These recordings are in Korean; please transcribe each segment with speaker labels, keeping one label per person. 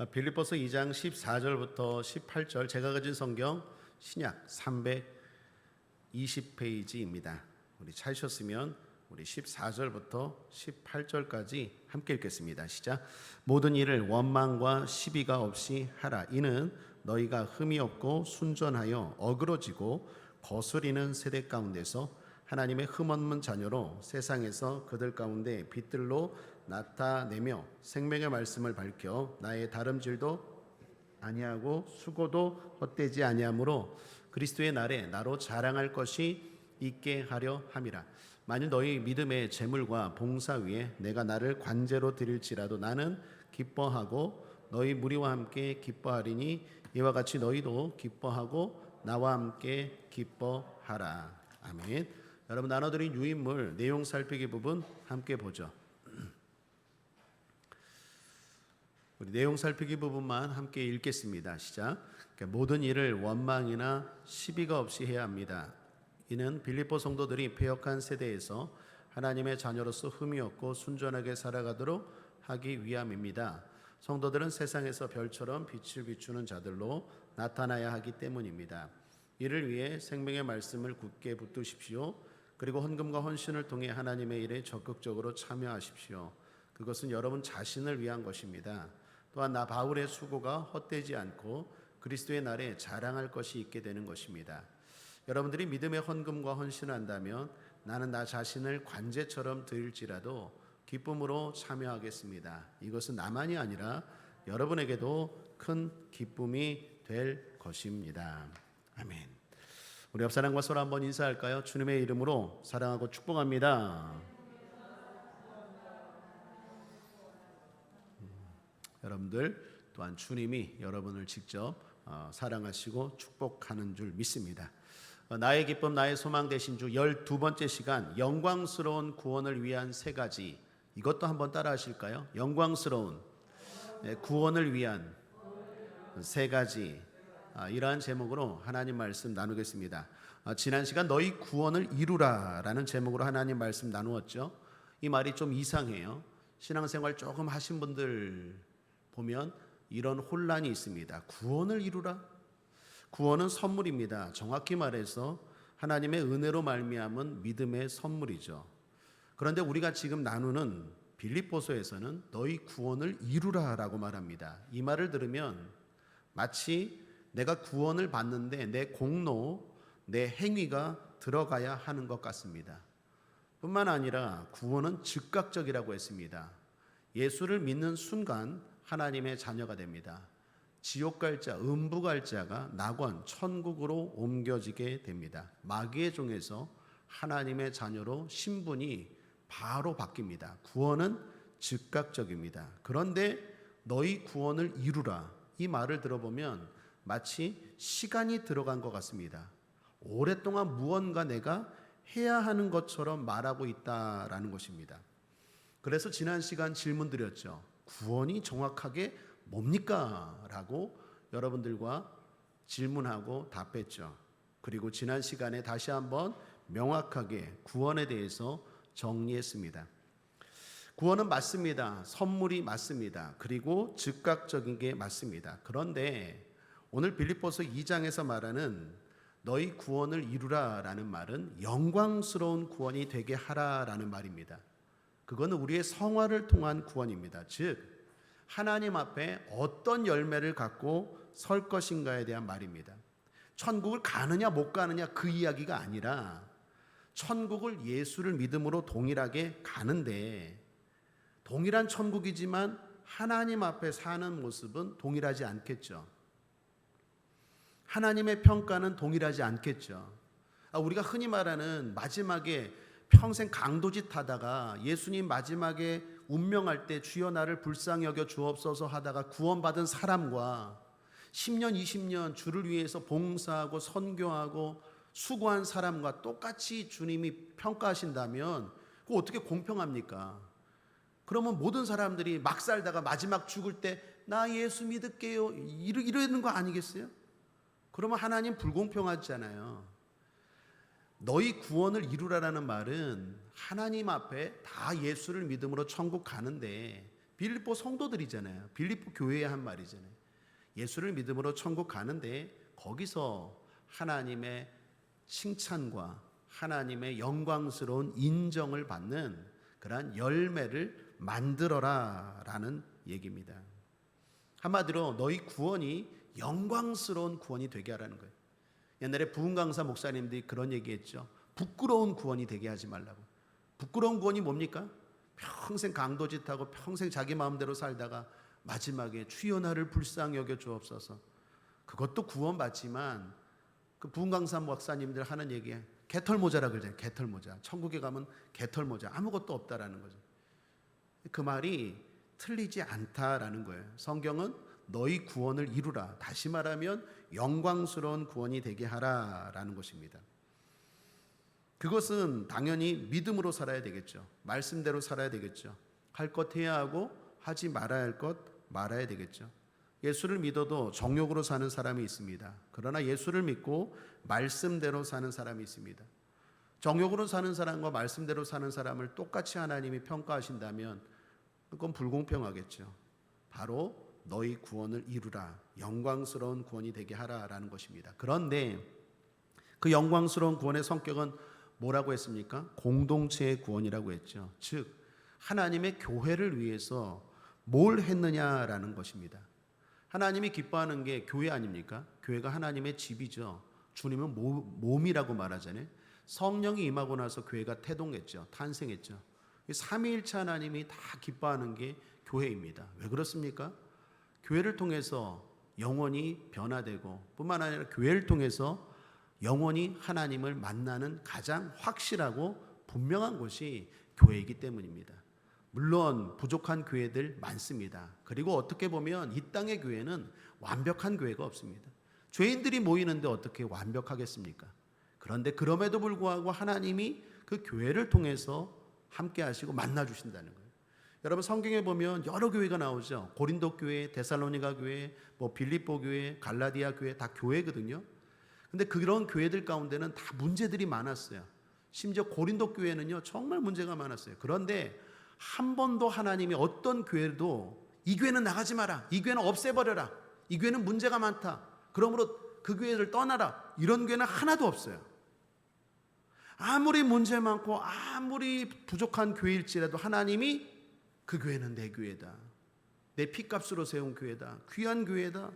Speaker 1: 빌립보서 2장 14절부터 18절, 제가 가진 성경 신약 320페이지입니다. 우리 찾으셨으면 우리 14절부터 18절까지 함께 읽겠습니다. 시작. 모든 일을 원망과 시비가 없이 하라. 이는 너희가 흠이 없고 순전하여 어그러지고 거스리는 세대 가운데서 하나님의 흠없는 자녀로 세상에서 그들 가운데 빛들로 나타내며 생명의 말씀을 밝혀 나의 다름질도 아니하고 수고도 헛되지 아니하므로 그리스도의 날에 나로 자랑할 것이 있게 하려 함이라. 만일 너희 믿음의 재물과 봉사 위에 내가 나를 관제로 드릴지라도 나는 기뻐하고 너희 무리와 함께 기뻐하리니 이와 같이 너희도 기뻐하고 나와 함께 기뻐하라. 아멘. 여러분, 나눠드린 유인물 내용 살피기 부분 함께 보죠. 우리 내용 살피기 부분만 함께 읽겠습니다. 시작. 모든 일을 원망이나 시비가 없이 해야 합니다. 이는 빌립보 성도들이 패역한 세대에서 하나님의 자녀로서 흠이 없고 순전하게 살아가도록 하기 위함입니다. 성도들은 세상에서 별처럼 빛을 비추는 자들로 나타나야 하기 때문입니다. 이를 위해 생명의 말씀을 굳게 붙드십시오. 그리고 헌금과 헌신을 통해 하나님의 일에 적극적으로 참여하십시오. 그것은 여러분 자신을 위한 것입니다. 또한 나 바울의 수고가 헛되지 않고 그리스도의 날에 자랑할 것이 있게 되는 것입니다. 여러분들이 믿음의 헌금과 헌신을 한다면 나는 나 자신을 관제처럼 드릴지라도 기쁨으로 참여하겠습니다. 이것은 나만이 아니라 여러분에게도 큰 기쁨이 될 것입니다. 아멘. 우리 옆 사람과 서로 한번 인사할까요? 주님의 이름으로 사랑하고 축복합니다. 여러분들 또한 주님이 여러분을 직접 사랑하시고 축복하는 줄 믿습니다. 나의 기쁨 나의 소망 되신 주 12번째 시간, 영광스러운 구원을 위한 세 가지. 이것도 한번 따라 하실까요? 영광스러운 구원을 위한 세 가지. 이러한 제목으로 하나님 말씀 나누겠습니다. 지난 시간 너희 구원을 이루라 라는 제목으로 하나님 말씀 나누었죠. 이 말이 좀 이상해요. 신앙생활 조금 하신 분들 보면 이런 혼란이 있습니다. 구원을 이루라? 구원은 선물입니다. 정확히 말해서 하나님의 은혜로 말미암은 믿음의 선물이죠. 그런데 우리가 지금 나누는 빌립보서에서는 너희 구원을 이루라 라고 말합니다. 이 말을 들으면 마치 내가 구원을 받는데 내 공로, 내 행위가 들어가야 하는 것 같습니다. 뿐만 아니라 구원은 즉각적이라고 했습니다. 예수를 믿는 순간 하나님의 자녀가 됩니다. 지옥 갈 자, 음부 갈 자가 낙원, 천국으로 옮겨지게 됩니다. 마귀의 종에서 하나님의 자녀로 신분이 바로 바뀝니다. 구원은 즉각적입니다. 그런데 너희 구원을 이루라, 이 말을 들어보면 마치 시간이 들어간 것 같습니다. 오랫동안 무언가 내가 해야 하는 것처럼 말하고 있다라는 것입니다. 그래서 지난 시간 질문 드렸죠. 구원이 정확하게 뭡니까? 라고 여러분들과 질문하고 답했죠. 그리고 지난 시간에 다시 한번 명확하게 구원에 대해서 정리했습니다. 구원은 맞습니다. 선물이 맞습니다. 그리고 즉각적인 게 맞습니다. 그런데 오늘 빌립보서 2장에서 말하는 너희 구원을 이루라 라는 말은 영광스러운 구원이 되게 하라 라는 말입니다. 그거는 우리의 성화를 통한 구원입니다. 즉 하나님 앞에 어떤 열매를 갖고 설 것인가에 대한 말입니다. 천국을 가느냐 못 가느냐 그 이야기가 아니라 천국을 예수를 믿음으로 동일하게 가는데, 동일한 천국이지만 하나님 앞에 사는 모습은 동일하지 않겠죠. 하나님의 평가는 동일하지 않겠죠. 우리가 흔히 말하는 마지막에 평생 강도짓 하다가 예수님 마지막에 운명할 때 주여 나를 불쌍히 여겨 주옵소서 하다가 구원받은 사람과 10년 20년 주를 위해서 봉사하고 선교하고 수고한 사람과 똑같이 주님이 평가하신다면 그거 어떻게 공평합니까? 그러면 모든 사람들이 막 살다가 마지막 죽을 때 나 예수 믿을게요 이러는 거 아니겠어요? 그러면 하나님 불공평하잖아요. 너희 구원을 이루라라는 말은 하나님 앞에 다 예수를 믿음으로 천국 가는데 빌립보 성도들이잖아요. 빌립보 교회에 한 말이잖아요. 예수를 믿음으로 천국 가는데 거기서 하나님의 칭찬과 하나님의 영광스러운 인정을 받는 그러한 열매를 만들어라 라는 얘기입니다. 한마디로 너희 구원이 영광스러운 구원이 되게 하라는 거예요. 옛날에 부흥강사 목사님들이 그런 얘기했죠. 부끄러운 구원이 되게 하지 말라고. 부끄러운 구원이 뭡니까? 평생 강도짓하고 평생 자기 마음대로 살다가 마지막에 주여 나를 불쌍히 여겨 주옵소서. 그것도 구원받지만 그 부흥강사 목사님들 하는 얘기에 개털모자라 그러잖아요. 개털모자. 천국에 가면 개털모자. 아무것도 없다라는 거죠. 그 말이 틀리지 않다라는 거예요. 성경은 너희 구원을 이루라. 다시 말하면 영광스러운 구원이 되게 하라라는 것입니다. 그것은 당연히 믿음으로 살아야 되겠죠. 말씀대로 살아야 되겠죠. 할 것 해야 하고 하지 말아야 할 것 말아야 되겠죠. 예수를 믿어도 정욕으로 사는 사람이 있습니다. 그러나 예수를 믿고 말씀대로 사는 사람이 있습니다. 정욕으로 사는 사람과 말씀대로 사는 사람을 똑같이 하나님이 평가하신다면 그건 불공평하겠죠. 바로 너희 구원을 이루라. 영광스러운 구원이 되게 하라라는 것입니다. 그런데 그 영광스러운 구원의 성격은 뭐라고 했습니까? 공동체의 구원이라고 했죠. 즉 하나님의 교회를 위해서 뭘 했느냐라는 것입니다. 하나님이 기뻐하는 게 교회 아닙니까? 교회가 하나님의 집이죠. 주님은 몸이라고 말하잖아요. 성령이 임하고 나서 교회가 태동했죠. 탄생했죠. 삼위일체 하나님이 다 기뻐하는 게 교회입니다. 왜 그렇습니까? 교회를 통해서 영혼이 변화되고 뿐만 아니라 교회를 통해서 영혼이 하나님을 만나는 가장 확실하고 분명한 곳이 교회이기 때문입니다. 물론 부족한 교회들 많습니다. 그리고 어떻게 보면 이 땅의 교회는 완벽한 교회가 없습니다. 죄인들이 모이는데 어떻게 완벽하겠습니까? 그런데 그럼에도 불구하고 하나님이 그 교회를 통해서 함께 하시고 만나 주신다는 거예요. 여러분 성경에 보면 여러 교회가 나오죠. 고린도 교회, 데살로니가 교회, 빌립보 교회, 갈라디아 교회 다 교회거든요. 근데 그런 교회들 가운데는 다 문제들이 많았어요. 심지어 고린도 교회는요 정말 문제가 많았어요. 그런데 한 번도 하나님이 어떤 교회도 이 교회는 나가지 마라, 이 교회는 없애버려라, 이 교회는 문제가 많다, 그러므로 그 교회를 떠나라, 이런 교회는 하나도 없어요. 아무리 문제 많고 아무리 부족한 교회일지라도 하나님이 그 교회는 내 교회다, 내 피값으로 세운 교회다, 귀한 교회다,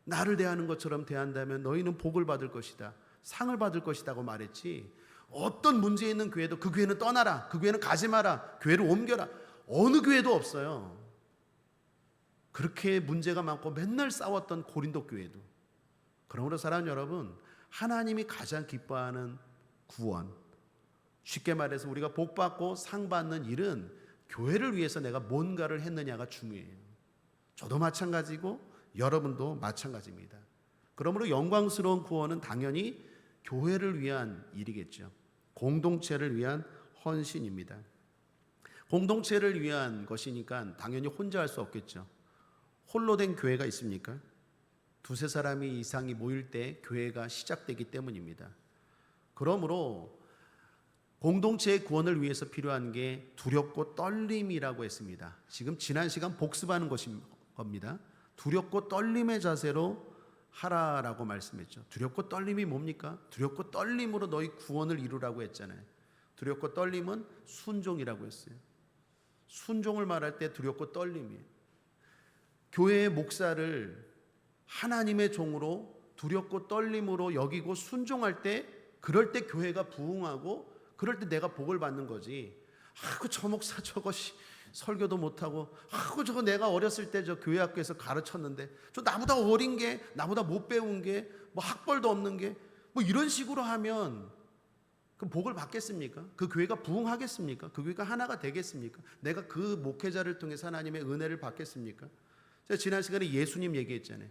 Speaker 1: 나를 대하는 것처럼 대한다면 너희는 복을 받을 것이다, 상을 받을 것이다고 말했지, 어떤 문제 있는 교회도 그 교회는 떠나라, 그 교회는 가지 마라, 교회를 옮겨라, 어느 교회도 없어요. 그렇게 문제가 많고 맨날 싸웠던 고린도 교회도. 그러므로 사랑하는 여러분, 하나님이 가장 기뻐하는 구원, 쉽게 말해서 우리가 복 받고 상 받는 일은 교회를 위해서 내가 뭔가를 했느냐가 중요해요. 저도 마찬가지고 여러분도 마찬가지입니다. 그러므로 영광스러운 구원은 당연히 교회를 위한 일이겠죠. 공동체를 위한 헌신입니다. 공동체를 위한 것이니까 당연히 혼자 할 수 없겠죠. 홀로 된 교회가 있습니까? 두세 사람이 이상이 모일 때 교회가 시작되기 때문입니다. 그러므로 공동체의 구원을 위해서 필요한 게 두렵고 떨림이라고 했습니다. 지금 지난 시간 복습하는 겁니다. 두렵고 떨림의 자세로 하라라고 말씀했죠. 두렵고 떨림이 뭡니까? 두렵고 떨림으로 너희 구원을 이루라고 했잖아요. 두렵고 떨림은 순종이라고 했어요. 순종을 말할 때 두렵고 떨림이에요. 교회의 목사를 하나님의 종으로 두렵고 떨림으로 여기고 순종할 때, 그럴 때 교회가 부흥하고 그럴 때 내가 복을 받는 거지. 저 목사 저거 설교도 못하고, 저거 내가 어렸을 때 저 교회 학교에서 가르쳤는데, 저 나보다 어린 게, 나보다 못 배운 게, 학벌도 없는 게, 이런 식으로 하면 그 복을 받겠습니까? 그 교회가 부흥하겠습니까? 그 교회가 하나가 되겠습니까? 내가 그 목회자를 통해서 하나님의 은혜를 받겠습니까? 제가 지난 시간에 예수님 얘기했잖아요.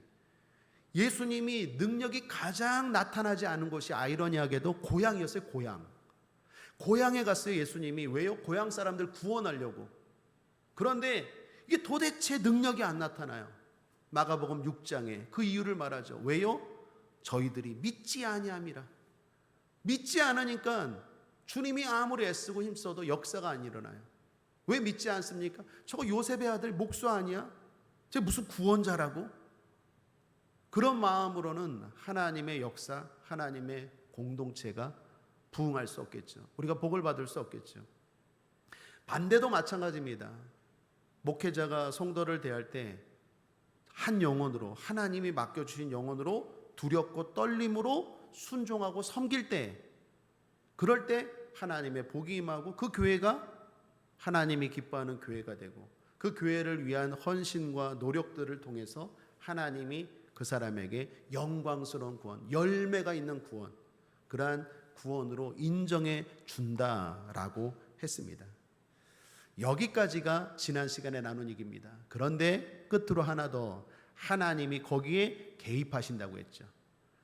Speaker 1: 예수님이 능력이 가장 나타나지 않은 곳이 아이러니하게도 고향이었어요. 고향에 갔어요. 예수님이. 왜요? 고향 사람들 구원하려고. 그런데 이게 도대체 능력이 안 나타나요. 마가복음 6장에 그 이유를 말하죠. 왜요? 저희들이 믿지 아니함이라. 믿지 않으니까 주님이 아무리 애쓰고 힘써도 역사가 안 일어나요. 왜 믿지 않습니까? 저거 요셉의 아들 목수 아니야? 쟤 무슨 구원자라고? 그런 마음으로는 하나님의 역사, 하나님의 공동체가 부응할 수 없겠죠. 우리가 복을 받을 수 없겠죠. 반대도 마찬가지입니다. 목회자가 성도를 대할 때 한 영혼으로, 하나님이 맡겨주신 영혼으로 두렵고 떨림으로 순종하고 섬길 때, 그럴 때 하나님의 복이 임하고 그 교회가 하나님이 기뻐하는 교회가 되고, 그 교회를 위한 헌신과 노력들을 통해서 하나님이 그 사람에게 영광스러운 구원, 열매가 있는 구원, 그러한 구원으로 인정해 준다라고 했습니다. 여기까지가 지난 시간에 나눈 얘기입니다. 그런데 끝으로 하나 더, 하나님이 거기에 개입하신다고 했죠.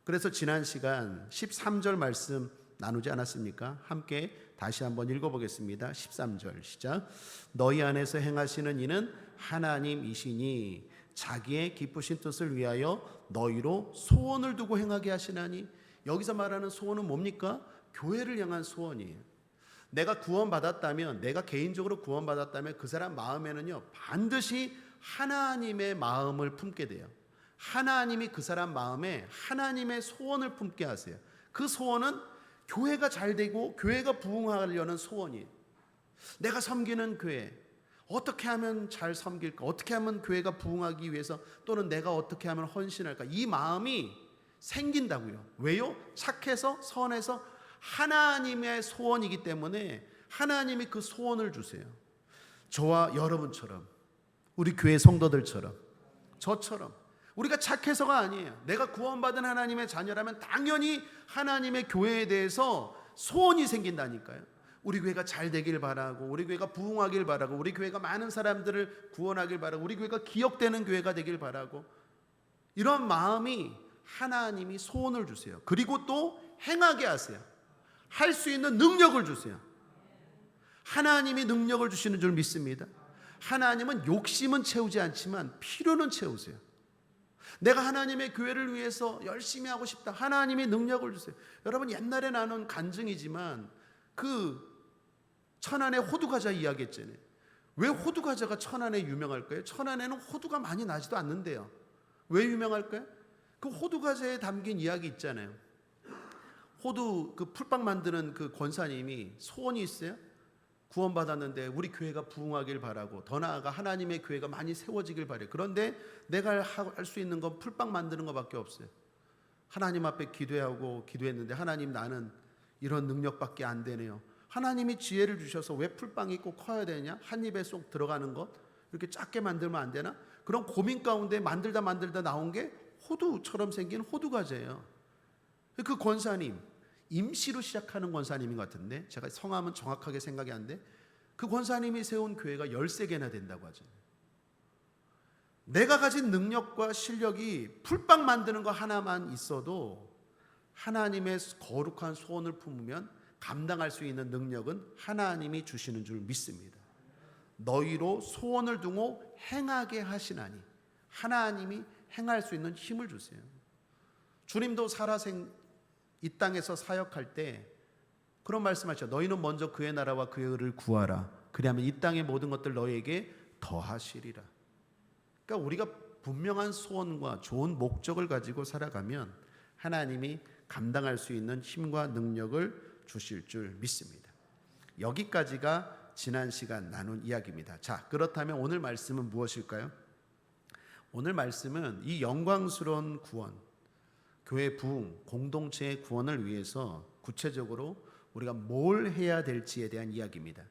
Speaker 1: 그래서 지난 시간 13절 말씀 나누지 않았습니까? 함께 다시 한번 읽어보겠습니다. 13절 시작. 너희 안에서 행하시는 이는 하나님이시니 자기의 기쁘신 뜻을 위하여 너희로 소원을 두고 행하게 하시나니. 여기서 말하는 소원은 뭡니까? 교회를 향한 소원이에요. 내가 구원받았다면, 내가 개인적으로 구원받았다면 그 사람 마음에는요 반드시 하나님의 마음을 품게 돼요. 하나님이 그 사람 마음에 하나님의 소원을 품게 하세요. 그 소원은 교회가 잘 되고 교회가 부흥하려는 소원이에요. 내가 섬기는 교회 어떻게 하면 잘 섬길까? 어떻게 하면 교회가 부흥하기 위해서, 또는 내가 어떻게 하면 헌신할까? 이 마음이 생긴다고요. 왜요? 착해서, 선해서 하나님의 소원이기 때문에 하나님이 그 소원을 주세요. 저와 여러분처럼, 우리 교회 성도들처럼, 저처럼 우리가 착해서가 아니에요. 내가 구원받은 하나님의 자녀라면 당연히 하나님의 교회에 대해서 소원이 생긴다니까요. 우리 교회가 잘 되길 바라고, 우리 교회가 부흥하길 바라고, 우리 교회가 많은 사람들을 구원하길 바라고, 우리 교회가 기억되는 교회가 되길 바라고, 이런 마음이 하나님이 소원을 주세요. 그리고 또 행하게 하세요. 할 수 있는 능력을 주세요. 하나님이 능력을 주시는 줄 믿습니다. 하나님은 욕심은 채우지 않지만 필요는 채우세요. 내가 하나님의 교회를 위해서 열심히 하고 싶다. 하나님이 능력을 주세요. 여러분, 옛날에 나눈 간증이지만 그 천안의 호두과자 이야기했잖아요. 왜 호두과자가 천안에 유명할까요? 천안에는 호두가 많이 나지도 않는데요. 왜 유명할까요? 그 호두과자에 담긴 이야기 있잖아요. 호두 그 풀빵 만드는 그 권사님이 소원이 있어요. 구원받았는데 우리 교회가 부흥하길 바라고, 더 나아가 하나님의 교회가 많이 세워지길 바래요. 그런데 내가 할 수 있는 건 풀빵 만드는 것밖에 없어요. 하나님 앞에 기도했는데 하나님, 나는 이런 능력밖에 안 되네요. 하나님이 지혜를 주셔서 왜 풀빵이 꼭 커야 되냐? 한 입에 쏙 들어가는 것 이렇게 작게 만들면 안 되나? 그런 고민 가운데 만들다 나온 게 호두처럼 생긴 호두과자예요. 그 권사님, 임시로 시작하는 권사님인 것 같은데, 제가 성함은 정확하게 생각이 안 돼. 그 권사님이 세운 교회가 13개나 된다고 하죠. 내가 가진 능력과 실력이 풀빵 만드는 거 하나만 있어도 하나님의 거룩한 소원을 품으면 감당할 수 있는 능력은 하나님이 주시는 줄 믿습니다. 너희로 소원을 두고 행하게 하시나니, 하나님이 행할 수 있는 힘을 주세요. 주님도 이 땅에서 사역할 때 그런 말씀하셨죠. 너희는 먼저 그의 나라와 그의 의를 구하라. 그리하면 이 땅의 모든 것들 너희에게 더하시리라. 그러니까 우리가 분명한 소원과 좋은 목적을 가지고 살아가면 하나님이 감당할 수 있는 힘과 능력을 주실 줄 믿습니다. 여기까지가 지난 시간 나눈 이야기입니다. 자, 그렇다면 오늘 말씀은 무엇일까요? 오늘 말씀은 이 영광스러운 구원, 교회 부흥, 공동체의 구원을 위해서 구체적으로 우리가 뭘 해야 될지에 대한 이야기입니다.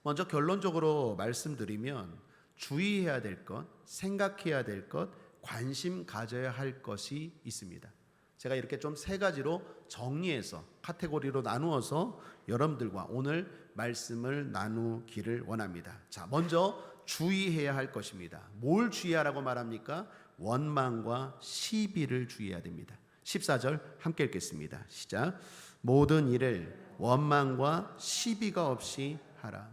Speaker 1: 먼저 결론적으로 말씀드리면 주의해야 될 것, 생각해야 될 것, 관심 가져야 할 것이 있습니다. 제가 이렇게 좀 3가지로 정리해서 카테고리로 나누어서 여러분들과 오늘 말씀을 나누기를 원합니다. 자, 먼저 주의해야 할 것입니다. 뭘 주의하라고 말합니까? 원망과 시비를 주의해야 됩니다. 14절 함께 읽겠습니다. 시작. 모든 일을 원망과 시비가 없이 하라.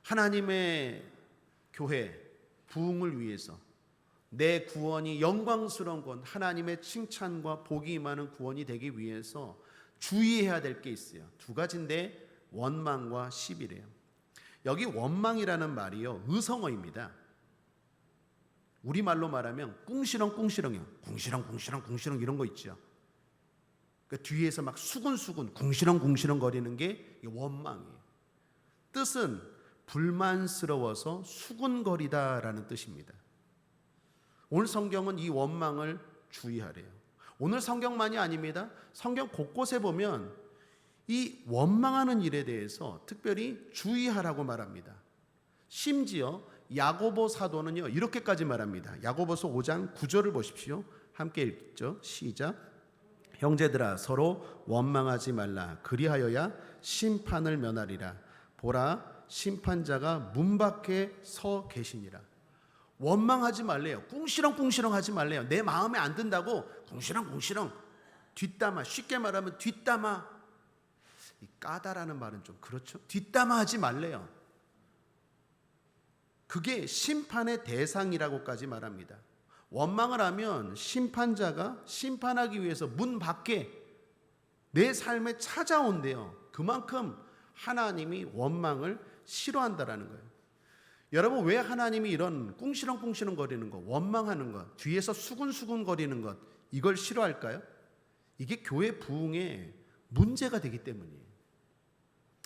Speaker 1: 하나님의 교회 부흥을 위해서, 내 구원이 영광스러운 구원, 하나님의 칭찬과 복이 임하는 구원이 되기 위해서 주의해야 될 게 있어요. 2가지인데 원망과 시비래요. 여기 원망이라는 말이요, 의성어입니다. 우리말로 말하면 꿍시렁꿍시렁이요. 궁시렁궁시렁 이런 거 있죠. 그러니까 뒤에서 막 수근수근 궁시렁궁시렁 거리는 게 원망이에요. 뜻은 불만스러워서 수군거리다라는 뜻입니다. 오늘 성경은 이 원망을 주의하래요. 오늘 성경만이 아닙니다. 성경 곳곳에 보면 이 원망하는 일에 대해서 특별히 주의하라고 말합니다. 심지어 야고보 사도는요, 이렇게까지 말합니다. 야고보서 5장 9절을 보십시오. 함께 읽죠. 시작. 형제들아, 서로 원망하지 말라. 그리하여야 심판을 면하리라. 보라, 심판자가 문 밖에 서 계시니라. 원망하지 말래요. 꿍시렁꿍시렁 하지 말래요. 내 마음에 안 든다고 궁시렁궁시렁 뒷담화, 쉽게 말하면 뒷담화, 이 까다라는 말은 좀 그렇죠. 뒷담화 하지 말래요. 그게 심판의 대상이라고까지 말합니다. 원망을 하면 심판자가 심판하기 위해서 문 밖에 내 삶에 찾아온대요. 그만큼 하나님이 원망을 싫어한다라는 거예요. 여러분, 왜 하나님이 이런 꿍시렁꿍시렁 거리는 것, 원망하는 것, 뒤에서 수근수근 거리는 것, 이걸 싫어할까요? 이게 교회 부흥에 문제가 되기 때문이에요.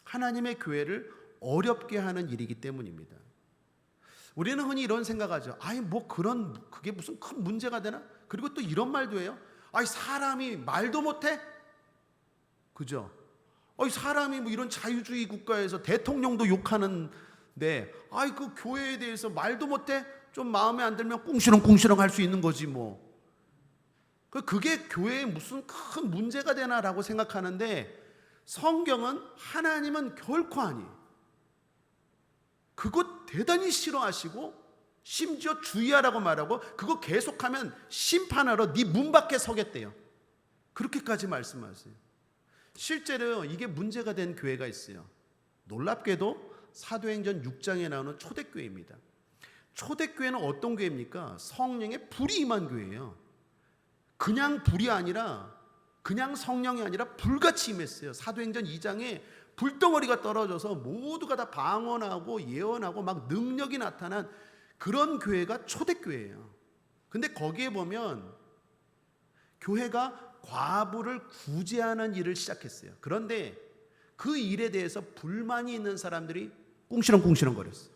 Speaker 1: 하나님의 교회를 어렵게 하는 일이기 때문입니다. 우리는 흔히 이런 생각하죠. 그게 무슨 큰 문제가 되나? 그리고 또 이런 말도 해요. 사람이 말도 못해? 그죠? 사람이 뭐 이런 자유주의 국가에서 대통령도 욕하는데, 그 교회에 대해서 말도 못해? 좀 마음에 안 들면 꿍시렁꿍시렁 할 수 있는 거지 뭐. 그게 교회에 무슨 큰 문제가 되나라고 생각하는데, 성경은 하나님은 결코 아니에요. 그거 대단히 싫어하시고 심지어 주의하라고 말하고, 그거 계속하면 심판하러 네 문 밖에 서겠대요. 그렇게까지 말씀하세요. 실제로 이게 문제가 된 교회가 있어요. 놀랍게도 사도행전 6장에 나오는 초대교회입니다. 초대교회는 어떤 교회입니까? 성령의 불이 임한 교회예요. 그냥 불이 아니라, 그냥 성령이 아니라 불같이 임했어요. 사도행전 2장에 불덩어리가 떨어져서 모두가 다 방언하고 예언하고 막 능력이 나타난 그런 교회가 초대교회예요. 근데 거기에 보면 교회가 과부를 구제하는 일을 시작했어요. 그런데 그 일에 대해서 불만이 있는 사람들이 꿍시렁꿍시렁 거렸어요.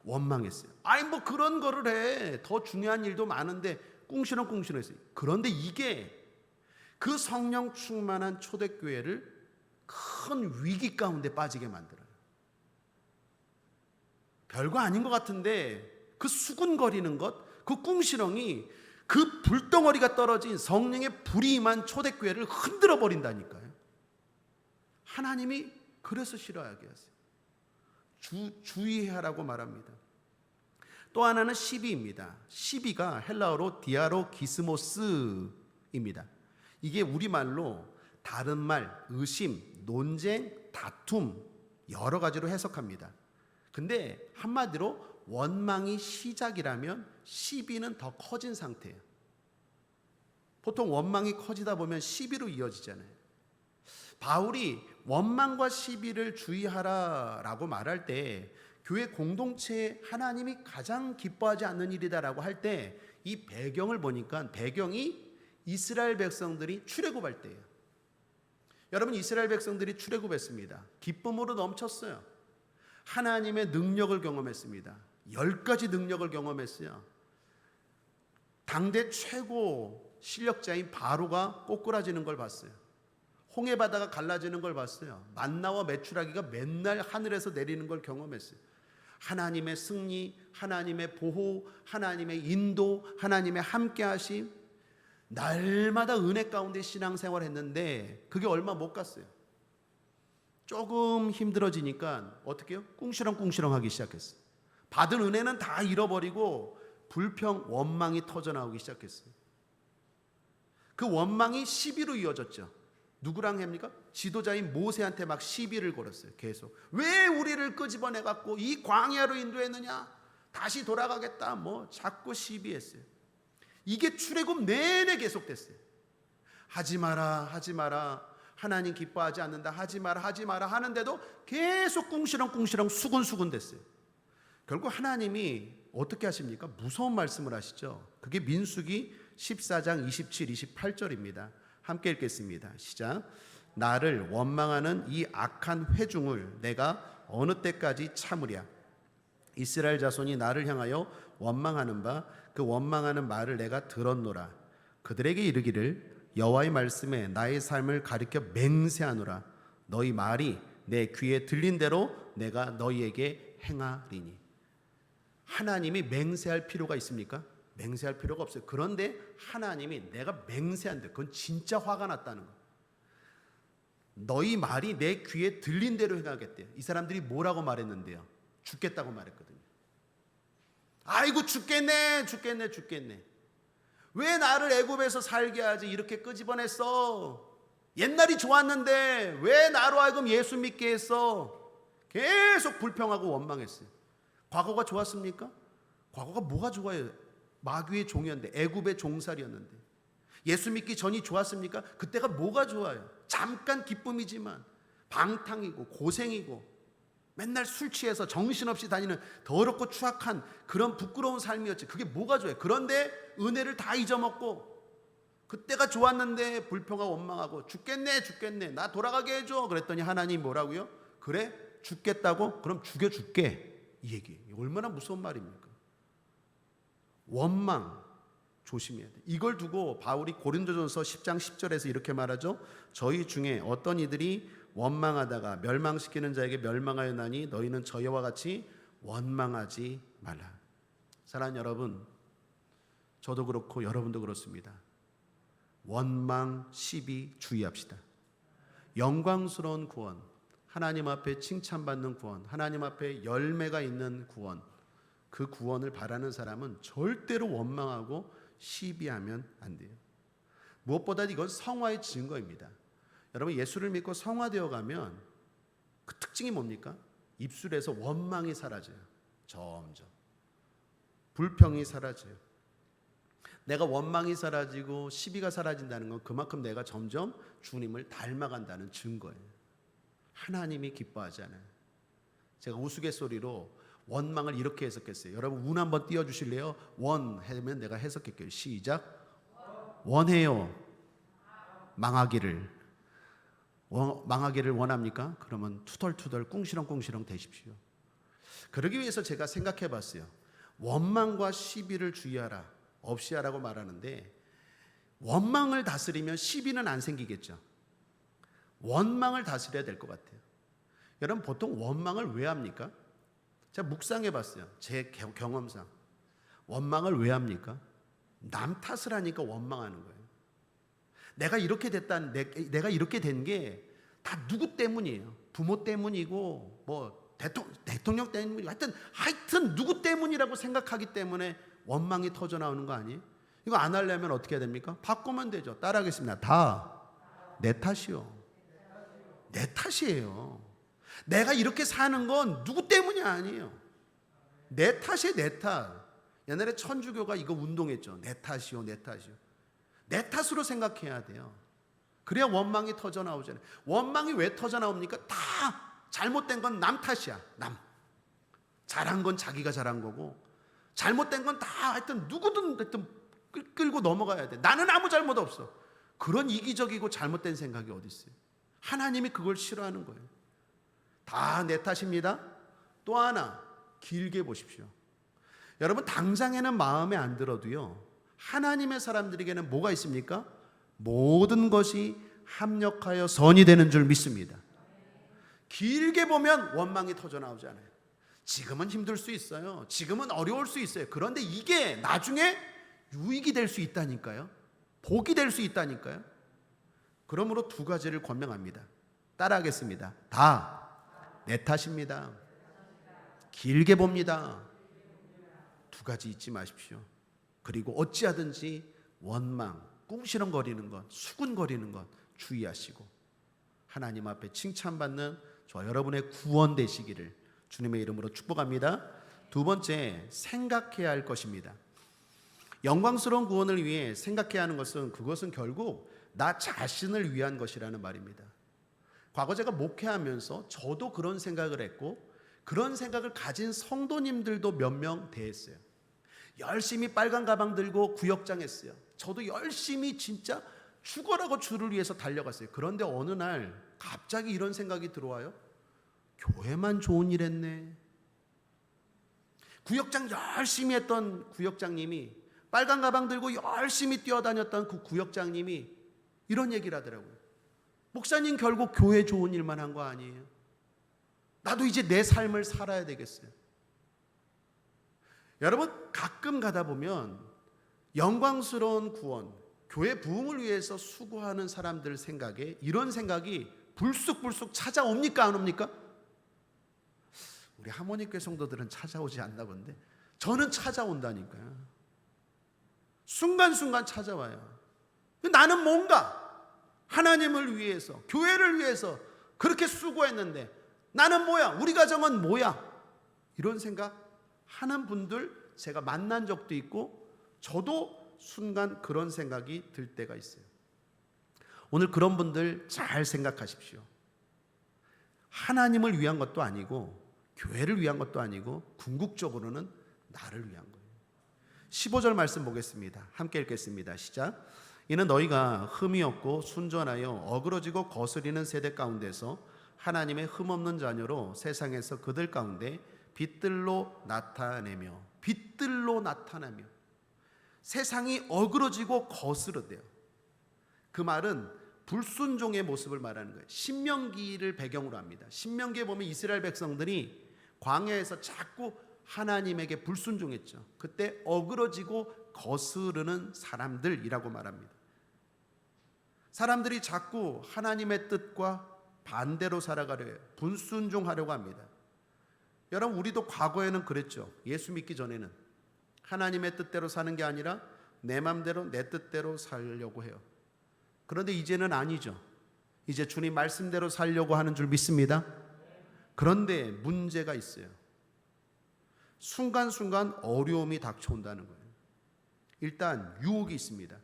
Speaker 1: 원망했어요. 뭐 그런 거를 해. 더 중요한 일도 많은데 꿍시렁꿍시렁 했어요. 그런데 이게 그 성령 충만한 초대교회를 큰 위기 가운데 빠지게 만들어요. 별거 아닌 것 같은데 그 수군거리는 것, 그 꿍시렁이 그 불덩어리가 떨어진 성령의 불이 임한 초대교회를 흔들어 버린다니까요. 하나님이 그래서 싫어하게 하세요. 주의하라고 말합니다. 또 하나는 시비입니다. 시비가 헬라어로 디아로기스모스입니다. 이게 우리말로 다른 말, 의심, 논쟁, 다툼 여러 가지로 해석합니다. 근데 한마디로 원망이 시작이라면 시비는 더 커진 상태예요. 보통 원망이 커지다 보면 시비로 이어지잖아요. 바울이 원망과 시비를 주의하라라고 말할 때, 교회 공동체에 하나님이 가장 기뻐하지 않는 일이다라고 할 때, 이 배경을 보니까 배경이 이스라엘 백성들이 출애굽할 때예요. 여러분, 이스라엘 백성들이 출애굽했습니다. 기쁨으로 넘쳤어요. 하나님의 능력을 경험했습니다. 10가지 능력을 경험했어요. 당대 최고 실력자인 바로가 꼬꾸라지는 걸 봤어요. 홍해바다가 갈라지는 걸 봤어요. 만나와 메추라기가 맨날 하늘에서 내리는 걸 경험했어요. 하나님의 승리, 하나님의 보호, 하나님의 인도, 하나님의 함께하심, 날마다 은혜 가운데 신앙생활 했는데 그게 얼마 못 갔어요. 조금 힘들어지니까 어떻게 해요? 꿍시렁꿍시렁 하기 시작했어요. 받은 은혜는 다 잃어버리고 불평, 원망이 터져나오기 시작했어요. 그 원망이 시비로 이어졌죠. 누구랑 합니까? 지도자인 모세한테 막 시비를 걸었어요. 계속. 왜 우리를 끄집어내갖고 이 광야로 인도했느냐? 다시 돌아가겠다. 자꾸 시비했어요. 이게 출애굽 내내 계속됐어요. 하지 마라, 하지 마라. 하나님 기뻐하지 않는다, 하지 마라 하지 마라 하는데도 계속 꿍시렁 수군수군 됐어요. 결국 하나님이 어떻게 하십니까? 무서운 말씀을 하시죠. 그게 민수기 14장 27, 28절입니다. 함께 읽겠습니다. 시작. 나를 원망하는 이 악한 회중을 내가 어느 때까지 참으랴. 이스라엘 자손이 나를 향하여 원망하는 바 그 원망하는 말을 내가 들었노라. 그들에게 이르기를 여호와의 말씀에 나의 삶을 가리켜 맹세하노라. 너희 말이 내 귀에 들린 대로 내가 너희에게 행하리니. 하나님이 맹세할 필요가 있습니까? 맹세할 필요가 없어요. 그런데 하나님이 내가 맹세한다. 그건 진짜 화가 났다는 거예요. 너희 말이 내 귀에 들린 대로 행하겠대요. 이 사람들이 뭐라고 말했는데요? 죽겠다고 말했거든요. 아이고 죽겠네. 왜 나를 애굽에서 살게 하지? 이렇게 끄집어냈어. 옛날이 좋았는데 왜 나로 하여금 예수 믿게 했어? 계속 불평하고 원망했어요. 과거가 좋았습니까? 과거가 뭐가 좋아요? 마귀의 종이었는데, 애굽의 종살이었는데. 예수 믿기 전이 좋았습니까? 그때가 뭐가 좋아요? 잠깐 기쁨이지만 방탕이고 고생이고 맨날 술 취해서 정신없이 다니는 더럽고 추악한 그런 부끄러운 삶이었지. 그게 뭐가 좋아요? 그런데 은혜를 다 잊어먹고 그때가 좋았는데 불평하고 원망하고 죽겠네 나 돌아가게 해줘. 그랬더니 하나님 뭐라고요? 그래 죽겠다고? 그럼 죽여줄게. 이 얘기 얼마나 무서운 말입니까? 원망 조심해야 돼. 이걸 두고 바울이 고린도전서 10장 10절에서 이렇게 말하죠. 저희 중에 어떤 이들이 원망하다가 멸망시키는 자에게 멸망하였나니 너희는 저희와 같이 원망하지 말라. 사랑하는 여러분, 저도 그렇고 여러분도 그렇습니다. 원망, 시비 주의합시다. 영광스러운 구원, 하나님 앞에 칭찬받는 구원, 하나님 앞에 열매가 있는 구원, 그 구원을 바라는 사람은 절대로 원망하고 시비하면 안 돼요. 무엇보다 이건 성화의 증거입니다. 여러분, 예수를 믿고 성화되어 가면 그 특징이 뭡니까? 입술에서 원망이 사라져요. 점점 불평이 사라져요. 내가 원망이 사라지고 시비가 사라진다는 건 그만큼 내가 점점 주님을 닮아간다는 증거예요. 하나님이 기뻐하지 않아요. 제가 우스갯소리로 원망을 이렇게 해석했어요. 여러분 운 한번 띄워주실래요? 원 하면 내가 해석할게요. 시작. 원해요. 망하기를. 망하기를 원합니까? 그러면 투덜투덜 꿍시렁 되십시오. 그러기 위해서 제가 생각해 봤어요. 원망과 시비를 주의하라, 없이 하라고 말하는데 원망을 다스리면 시비는 안 생기겠죠. 원망을 다스려야 될 것 같아요. 여러분 보통 원망을 왜 합니까? 제가 묵상해 봤어요. 제 경험상 원망을 왜 합니까? 남 탓을 하니까 원망하는 거예요. 내가 이렇게 됐다는, 내가 이렇게 된 게 다 누구 때문이에요. 부모 때문이고 뭐 대통령 때문이고 하여튼 누구 때문이라고 생각하기 때문에 원망이 터져 나오는 거 아니에요? 이거 안 하려면 어떻게 해야 됩니까? 바꾸면 되죠. 따라하겠습니다. 다 내 탓이요. 내 탓이에요. 내가 이렇게 사는 건 누구 때문이 아니에요. 내 탓이에요. 내 탓. 옛날에 천주교가 이거 운동했죠. 내 탓이요. 내 탓으로 생각해야 돼요. 그래야 원망이 터져 나오잖아요. 원망이 왜 터져 나옵니까? 다 잘못된 건 남 탓이야. 남. 잘한 건 자기가 잘한 거고 잘못된 건 다 하여튼 누구든 하여튼 끌고 넘어가야 돼. 나는 아무 잘못 없어. 그런 이기적이고 잘못된 생각이 어디 있어요? 하나님이 그걸 싫어하는 거예요. 다 내 탓입니다. 또 하나 길게 보십시오. 여러분 당장에는 마음에 안 들어도요. 하나님의 사람들에게는 뭐가 있습니까? 모든 것이 합력하여 선이 되는 줄 믿습니다. 길게 보면 원망이 터져 나오잖아요. 지금은 힘들 수 있어요. 지금은 어려울 수 있어요. 그런데 이게 나중에 유익이 될 수 있다니까요. 복이 될 수 있다니까요. 그러므로 두 가지를 권명합니다. 따라하겠습니다. 다 내 탓입니다. 길게 봅니다. 두 가지 잊지 마십시오. 그리고 어찌하든지 원망, 꿍시렁거리는 것, 수군거리는 것 주의하시고 하나님 앞에 칭찬받는 저 여러분의 구원 되시기를 주님의 이름으로 축복합니다. 두 번째, 생각해야 할 것입니다. 영광스러운 구원을 위해 생각해야 하는 것은 그것은 결국 나 자신을 위한 것이라는 말입니다. 과거 제가 목회하면서 저도 그런 생각을 했고 그런 생각을 가진 성도님들도 몇 명 대했어요. 열심히 빨간 가방 들고 구역장 했어요. 저도 열심히 진짜 죽어라고 주를 위해서 달려갔어요. 그런데 어느 날 갑자기 이런 생각이 들어와요. 교회만 좋은 일 했네. 구역장 열심히 했던 구역장님이, 빨간 가방 들고 열심히 뛰어다녔던 그 구역장님이 이런 얘기를 하더라고요. 목사님 결국 교회 좋은 일만 한 거 아니에요? 나도 이제 내 삶을 살아야 되겠어요. 여러분, 가끔 가다 보면 영광스러운 구원, 교회 부흥을 위해서 수고하는 사람들 생각에 이런 생각이 불쑥불쑥 찾아옵니까? 안 옵니까? 우리 하모니교회 성도들은 찾아오지 않나 본데 저는 찾아온다니까요. 순간순간 찾아와요. 나는 뭔가 하나님을 위해서, 교회를 위해서 그렇게 수고했는데 나는 뭐야? 우리 가정은 뭐야? 이런 생각 하는 분들 제가 만난 적도 있고 저도 순간 그런 생각이 들 때가 있어요. 오늘 그런 분들 잘 생각하십시오. 하나님을 위한 것도 아니고 교회를 위한 것도 아니고 궁극적으로는 나를 위한 거예요. 15절 말씀 보겠습니다. 함께 읽겠습니다. 시작. 이는 너희가 흠이 없고 순전하여 어그러지고 거스리는 세대 가운데서 하나님의 흠없는 자녀로 세상에서 그들 가운데 빛들로 나타내며 세상이 어그러지고 거스르대요. 그 말은 불순종의 모습을 말하는 거예요. 신명기를 배경으로 합니다. 신명기에 보면 이스라엘 백성들이 광야에서 자꾸 하나님에게 불순종했죠. 그때 어그러지고 거스르는 사람들이라고 말합니다. 사람들이 자꾸 하나님의 뜻과 반대로 살아가려 해요. 불순종하려고 합니다. 여러분, 우리도 과거에는 그랬죠. 예수 믿기 전에는 하나님의 뜻대로 사는 게 아니라 내 맘대로 내 뜻대로 살려고 해요. 그런데 이제는 아니죠. 이제 주님 말씀대로 살려고 하는 줄 믿습니다. 그런데 문제가 있어요. 순간순간 어려움이 닥쳐온다는 거예요. 일단 유혹이 있습니다.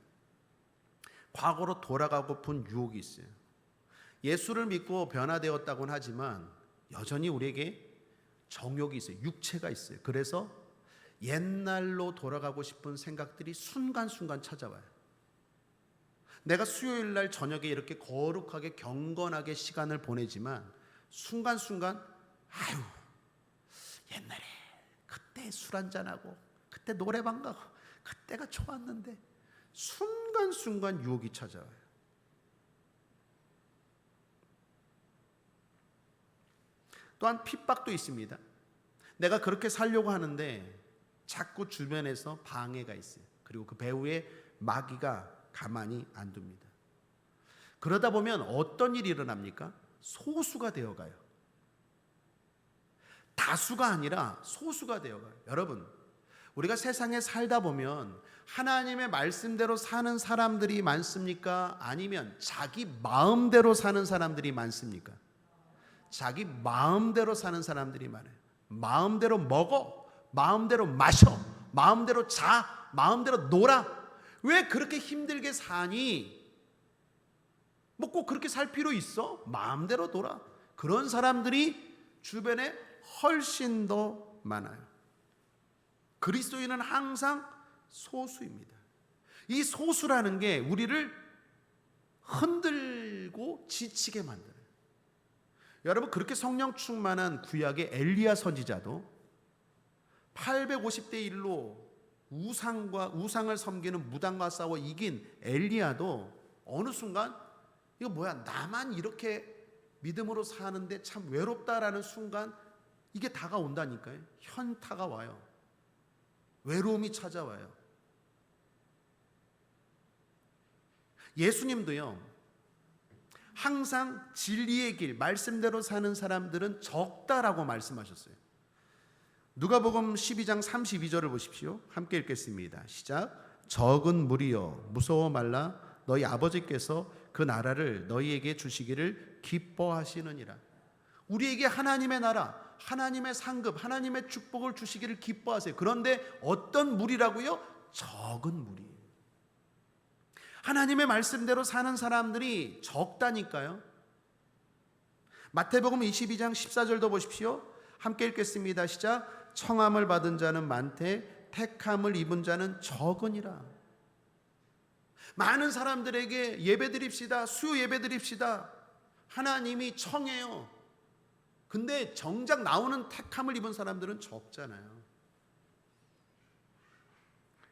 Speaker 1: 과거로 돌아가고픈 유혹이 있어요. 예수를 믿고 변화되었다고는 하지만 여전히 우리에게 정욕이 있어요. 육체가 있어요. 그래서 옛날로 돌아가고 싶은 생각들이 순간순간 찾아와요. 내가 수요일 날 저녁에 이렇게 거룩하게 경건하게 시간을 보내지만 순간순간 아유, 옛날에 그때 술 한잔하고 그때 노래방 가고 그때가 좋았는데 순간순간 유혹이 찾아와요. 또한 핍박도 있습니다. 내가 그렇게 살려고 하는데 자꾸 주변에서 방해가 있어요. 그리고 그 배후에 마귀가 가만히 안 둡니다. 그러다 보면 어떤 일이 일어납니까? 소수가 되어가요. 다수가 아니라 소수가 되어가요. 여러분, 우리가 세상에 살다 보면 하나님의 말씀대로 사는 사람들이 많습니까? 아니면 자기 마음대로 사는 사람들이 많습니까? 자기 마음대로 사는 사람들이 많아요. 마음대로 먹어, 마음대로 마셔, 마음대로 자, 마음대로 놀아. 왜 그렇게 힘들게 사니? 뭐 꼭 그렇게 살 필요 있어? 마음대로 놀아. 그런 사람들이 주변에 훨씬 더 많아요. 그리스도인은 항상 소수입니다. 이 소수라는 게 우리를 흔들고 지치게 만들어요. 여러분, 그렇게 성령 충만한 구약의 엘리야 선지자도 850대 1로 우상을 섬기는 무당과 싸워 이긴 엘리야도 어느 순간 이거 뭐야, 나만 이렇게 믿음으로 사는데 참 외롭다라는 순간 이게 다가온다니까요. 현타가 와요. 외로움이 찾아와요. 예수님도요, 항상 진리의 길, 말씀대로 사는 사람들은 적다라고 말씀하셨어요. 누가복음 12장 32절을 보십시오. 함께 읽겠습니다. 시작. 적은 무리여 무서워 말라. 너희 아버지께서 그 나라를 너희에게 주시기를 기뻐하시느니라. 우리에게 하나님의 나라, 하나님의 상급, 하나님의 축복을 주시기를 기뻐하세요. 그런데 어떤 무리라고요? 적은 무리. 하나님의 말씀대로 사는 사람들이 적다니까요. 마태복음 22장 14절도 보십시오. 함께 읽겠습니다. 시작. 청함을 받은 자는 많되 택함을 입은 자는 적으니라. 많은 사람들에게 예배드립시다, 수요 예배드립시다. 하나님이 청해요. 근데 정작 나오는 택함을 입은 사람들은 적잖아요.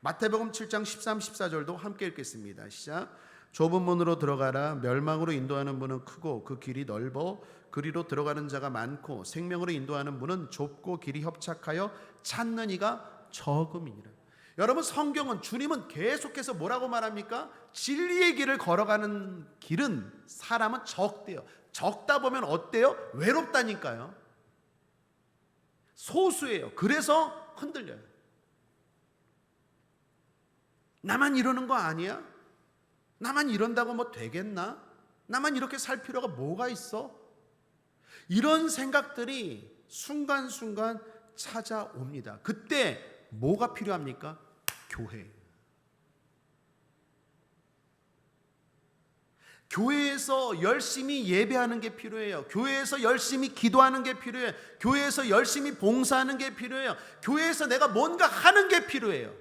Speaker 1: 마태복음 7장 13, 14절도 함께 읽겠습니다. 시작. 좁은 문으로 들어가라. 멸망으로 인도하는 문은 크고 그 길이 넓어 그리로 들어가는 자가 많고 생명으로 인도하는 문은 좁고 길이 협착하여 찾는 이가 적음이니라. 여러분, 성경은, 주님은 계속해서 뭐라고 말합니까? 진리의 길을 걸어가는 길은 사람은 적대요. 적다 보면 어때요? 외롭다니까요. 소수예요. 그래서 흔들려요. 나만 이러는 거 아니야? 나만 이런다고 뭐 되겠나? 나만 이렇게 살 필요가 뭐가 있어? 이런 생각들이 순간순간 찾아옵니다. 그때 뭐가 필요합니까? 교회. 교회에서 열심히 예배하는 게 필요해요. 교회에서 열심히 기도하는 게 필요해요. 교회에서 열심히 봉사하는 게 필요해요. 교회에서 내가 뭔가 하는 게 필요해요.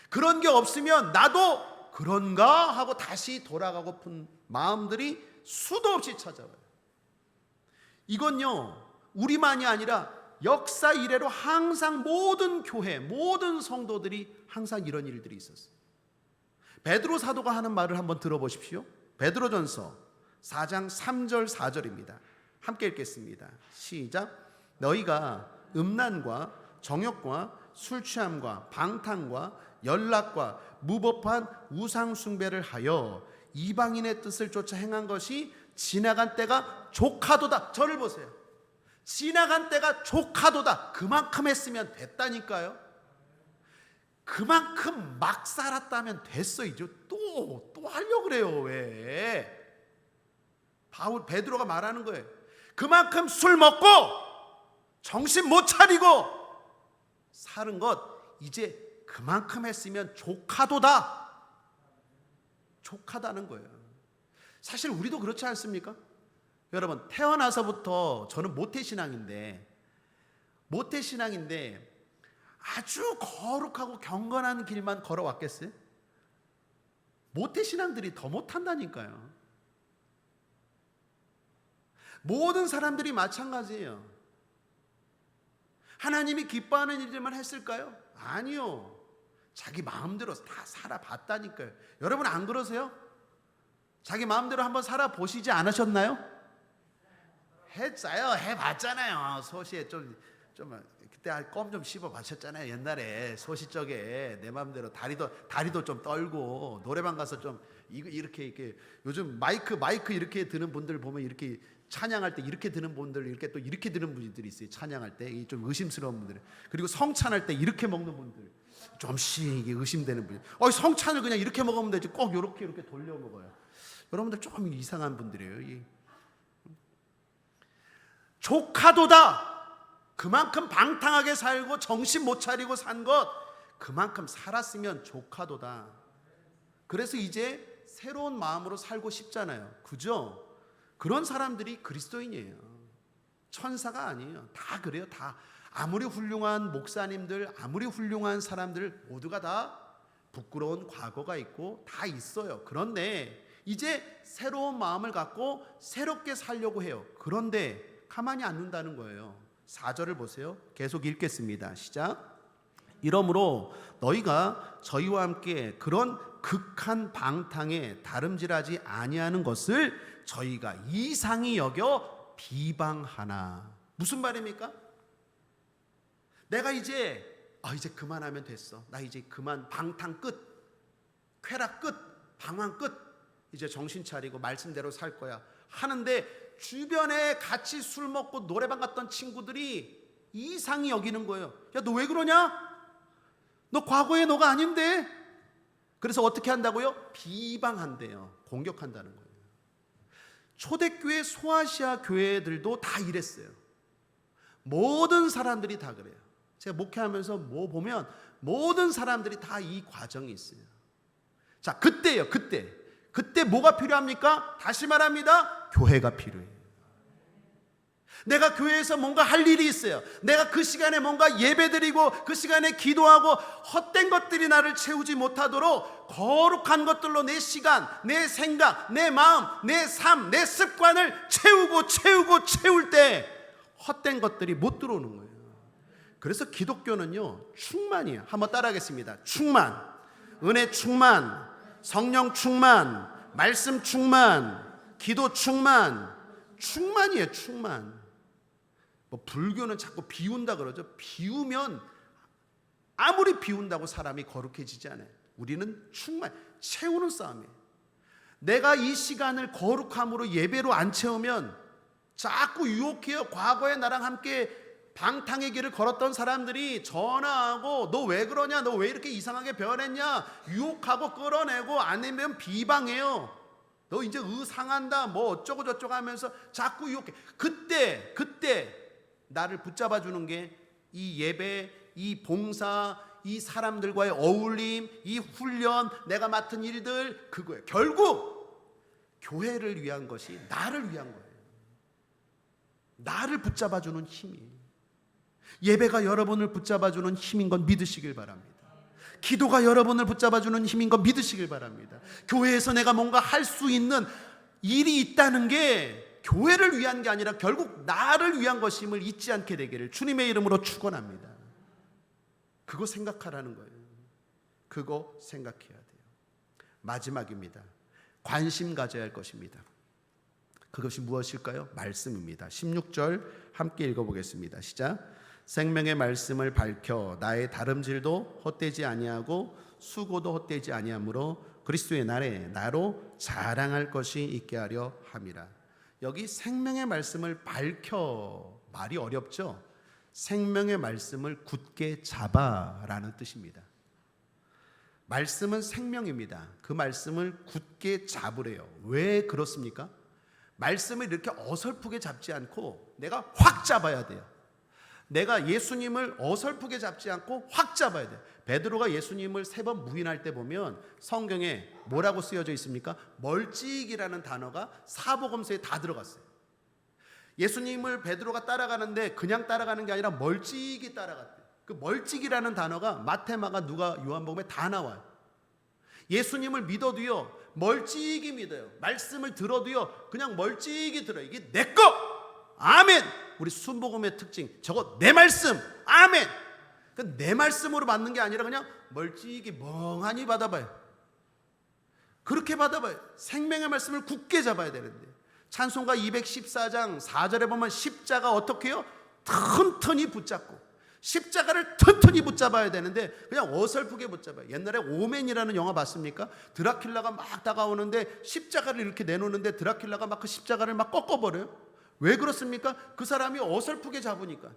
Speaker 1: 그런 게 없으면 나도 그런가 하고 다시 돌아가고픈 마음들이 수도 없이 찾아와요. 이건요, 우리만이 아니라 역사 이래로 항상 모든 교회, 모든 성도들이 항상 이런 일들이 있었어요. 베드로 사도가 하는 말을 한번 들어보십시오. 베드로전서 4장 3절 4절입니다. 함께 읽겠습니다. 시작. 너희가 음란과 정욕과 술 취함과 방탕과 연락과 무법한 우상 숭배를 하여 이방인의 뜻을 쫓아 행한 것이 지나간 때가 족하도다. 저를 보세요. 지나간 때가 족하도다. 그만큼 했으면 됐다니까요. 그만큼 막 살았다면 됐어. 이제 또 하려고 그래요. 왜? 베드로가 말하는 거예요. 그만큼 술 먹고 정신 못 차리고 사는 것 이제 그만큼 했으면 족하도다. 족하다는 거예요. 사실 우리도 그렇지 않습니까? 여러분, 태어나서부터 저는 모태신앙인데 아주 거룩하고 경건한 길만 걸어왔겠어요? 모태신앙들이 더 못한다니까요. 모든 사람들이 마찬가지예요. 하나님이 기뻐하는 일들만 했을까요? 아니요. 자기 마음대로 다 살아봤다니까요. 여러분 안 그러세요? 자기 마음대로 한번 살아보시지 않으셨나요? 했어요. 해봤잖아요. 소시에 좀 그때 껌 좀 씹어 마셨잖아요. 옛날에 소시 쪽에 내 마음대로 다리도 좀 떨고 노래방 가서 좀 이렇게 요즘 마이크 이렇게 드는 분들 보면 이렇게 찬양할 때 이렇게 드는 분들 이렇게 또 이렇게 드는 분들이 있어요. 찬양할 때 좀 의심스러운 분들. 그리고 성찬할 때 이렇게 먹는 분들. 좀씩 이게 의심되는 분들. 성찬을 그냥 이렇게 먹으면 되지. 꼭 이렇게 돌려 먹어요. 여러분들 좀 이상한 분들이에요. 족하도다. 그만큼 방탕하게 살고 정신 못 차리고 산 것 그만큼 살았으면 족하도다. 그래서 이제 새로운 마음으로 살고 싶잖아요. 그죠? 그런 사람들이 그리스도인이에요. 천사가 아니에요. 다 그래요. 다 아무리 훌륭한 목사님들, 아무리 훌륭한 사람들 모두가 다 부끄러운 과거가 있고 다 있어요. 그런데 이제 새로운 마음을 갖고 새롭게 살려고 해요. 그런데 가만히 앉는다는 거예요. 4절을 보세요. 계속 읽겠습니다. 시작. 이러므로 너희가 저희와 함께 그런 극한 방탕에 다름질하지 아니하는 것을 저희가 이상히 여겨 비방하나. 무슨 말입니까? 내가 이제 그만하면 됐어. 나 이제 그만, 방탕 끝, 쾌락 끝, 방황 끝. 이제 정신 차리고 말씀대로 살 거야 하는데 주변에 같이 술 먹고 노래방 갔던 친구들이 이상히 여기는 거예요. 야, 너 왜 그러냐? 너 과거의 너가 아닌데. 그래서 어떻게 한다고요? 비방한대요. 공격한다는 거예요. 초대교회 소아시아 교회들도 다 이랬어요. 모든 사람들이 다 그래요. 제가 목회하면서 보면 모든 사람들이 다 이 과정이 있어요. 자, 그때요. 그때 뭐가 필요합니까? 다시 말합니다. 교회가 필요해요. 내가 교회에서 뭔가 할 일이 있어요. 내가 그 시간에 뭔가 예배드리고 그 시간에 기도하고 헛된 것들이 나를 채우지 못하도록 거룩한 것들로 내 시간, 내 생각, 내 마음, 내 삶, 내 습관을 채울 때 헛된 것들이 못 들어오는 거예요. 그래서 기독교는요, 충만이에요. 한번 따라하겠습니다. 충만, 은혜 충만, 성령 충만, 말씀 충만, 기도 충만, 충만이에요. 충만. 뭐 불교는 자꾸 비운다 그러죠. 비우면 아무리 비운다고 사람이 거룩해지지 않아요. 우리는 충만, 채우는 싸움이에요. 내가 이 시간을 거룩함으로 예배로 안 채우면 자꾸 유혹해요. 과거에 나랑 함께 방탕의 길을 걸었던 사람들이 전화하고 너 왜 그러냐, 너 왜 이렇게 이상하게 변했냐, 유혹하고 끌어내고 아니면 비방해요. 너 이제 상한다 뭐 어쩌고 저쩌고 하면서 자꾸 유혹해. 그때 나를 붙잡아 주는 게 이 예배, 이 봉사, 이 사람들과의 어울림, 이 훈련, 내가 맡은 일들, 그거예요. 결국 교회를 위한 것이 나를 위한 거예요. 나를 붙잡아 주는 힘이, 예배가 여러분을 붙잡아 주는 힘인 건 믿으시길 바랍니다. 기도가 여러분을 붙잡아 주는 힘인 건 믿으시길 바랍니다. 교회에서 내가 뭔가 할 수 있는 일이 있다는 게 교회를 위한 게 아니라 결국 나를 위한 것임을 잊지 않게 되기를 주님의 이름으로 축원합니다. 그거 생각하라는 거예요. 그거 생각해야 돼요. 마지막입니다. 관심 가져야 할 것입니다. 그것이 무엇일까요? 말씀입니다. 16절 함께 읽어보겠습니다. 시작. 생명의 말씀을 밝혀 나의 다름질도 헛되지 아니하고 수고도 헛되지 아니하므로 그리스도의 날에 나로 자랑할 것이 있게 하려 함이라. 여기 생명의 말씀을 밝혀, 말이 어렵죠? 생명의 말씀을 굳게 잡아라는 뜻입니다. 말씀은 생명입니다. 그 말씀을 굳게 잡으래요. 왜 그렇습니까? 말씀을 이렇게 어설프게 잡지 않고 내가 확 잡아야 돼요. 내가 예수님을 어설프게 잡지 않고 확 잡아야 돼요. 베드로가 예수님을 3번 부인할 때 보면 성경에 뭐라고 쓰여져 있습니까? 멀찍이라는 단어가 사복음서에 다 들어갔어요. 예수님을 베드로가 따라가는데 그냥 따라가는 게 아니라 멀찍이 따라갔대요. 그 멀찍이라는 단어가 마태, 마가, 누가, 요한복음에 다 나와요. 예수님을 믿어도요, 멀찍이 믿어요. 말씀을 들어도요, 그냥 멀찍이 들어요. 이게 내 거! 아멘! 우리 순복음의 특징, 저거 내 말씀! 아멘! 내 말씀으로 받는 게 아니라 그냥 멀찍이 멍하니 받아봐요. 그렇게 받아봐요. 생명의 말씀을 굳게 잡아야 되는데, 찬송가 214장 4절에 보면 십자가 어떻게 해요? 튼튼히 붙잡고, 십자가를 튼튼히 붙잡아야 되는데 그냥 어설프게 붙잡아요. 옛날에 오맨이라는 영화 봤습니까? 드라큘라가 막 다가오는데 십자가를 이렇게 내놓는데 드라큘라가 막 그 십자가를 막 꺾어버려요. 왜 그렇습니까? 그 사람이 어설프게 잡으니까.